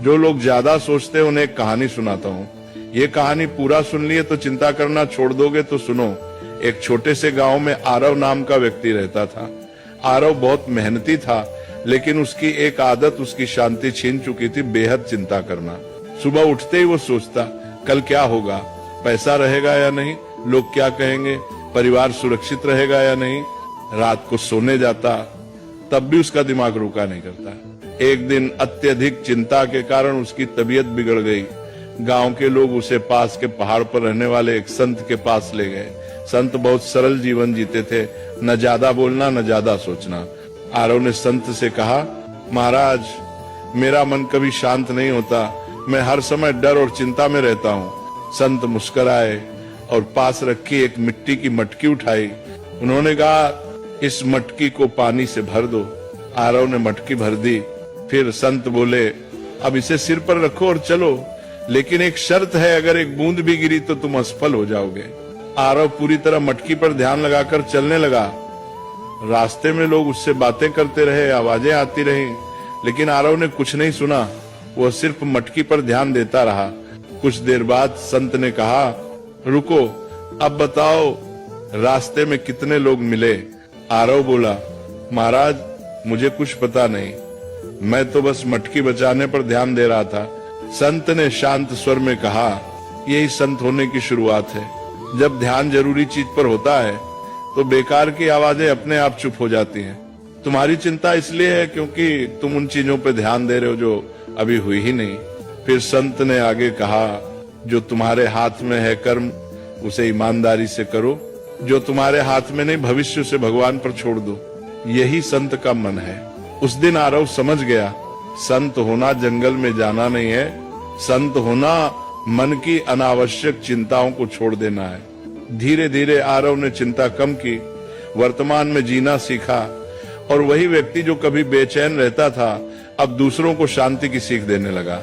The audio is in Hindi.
जो लोग ज्यादा सोचते हैं उन्हें एक कहानी सुनाता हूँ। ये कहानी पूरा सुन लिए तो चिंता करना छोड़ दोगे तो सुनो। एक छोटे से गांव में आरव नाम का व्यक्ति रहता था। आरव बहुत मेहनती था, लेकिन उसकी एक आदत उसकी शांति छीन चुकी थी, बेहद चिंता करना। सुबह उठते ही वो सोचता, कल क्या होगा, पैसा रहेगा या नहीं, लोग क्या कहेंगे, परिवार सुरक्षित रहेगा या नहीं। रात को सोने जाता, तब भी उसका दिमाग रुका नहीं करता। एक दिन अत्यधिक चिंता के कारण उसकी तबीयत बिगड़ गई। गांव के लोग उसे पास के पहाड़ पर रहने वाले एक संत के पास ले गए। संत बहुत सरल जीवन जीते थे, न ज्यादा बोलना न ज्यादा सोचना। आरव ने संत से कहा, महाराज, मेरा मन कभी शांत नहीं होता, मैं हर समय डर और चिंता में रहता हूँ। संत मुस्कुराए और पास रखी एक मिट्टी की मटकी उठाई। उन्होंने कहा, इस मटकी को पानी से भर दो। आरव ने मटकी भर दी। फिर संत बोले, अब इसे सिर पर रखो और चलो, लेकिन एक शर्त है, अगर एक बूंद भी गिरी तो तुम असफल हो जाओगे। आरव पूरी तरह मटकी पर ध्यान लगाकर चलने लगा। रास्ते में लोग उससे बातें करते रहे, आवाजें आती रहीं, लेकिन आरव ने कुछ नहीं सुना। वह सिर्फ मटकी पर ध्यान देता रहा। कुछ देर बाद संत ने कहा, रुको, अब बताओ रास्ते में कितने लोग मिले। आरव बोला, महाराज, मुझे कुछ पता नहीं, मैं तो बस मटकी बचाने पर ध्यान दे रहा था। संत ने शांत स्वर में कहा, यही संत होने की शुरुआत है। जब ध्यान जरूरी चीज पर होता है तो बेकार की आवाजें अपने आप चुप हो जाती हैं। तुम्हारी चिंता इसलिए है क्योंकि तुम उन चीजों पर ध्यान दे रहे हो जो अभी हुई ही नहीं। फिर संत ने आगे कहा, जो तुम्हारे हाथ में है कर्म, उसे ईमानदारी से करो। जो तुम्हारे हाथ में नहीं, भविष्य से भगवान पर छोड़ दो। यही संत का मन है। उस दिन आरव समझ गया, संत होना जंगल में जाना नहीं है, संत होना मन की अनावश्यक चिंताओं को छोड़ देना है। धीरे धीरे आरव ने चिंता कम की, वर्तमान में जीना सीखा, और वही व्यक्ति जो कभी बेचैन रहता था अब दूसरों को शांति की सीख देने लगा।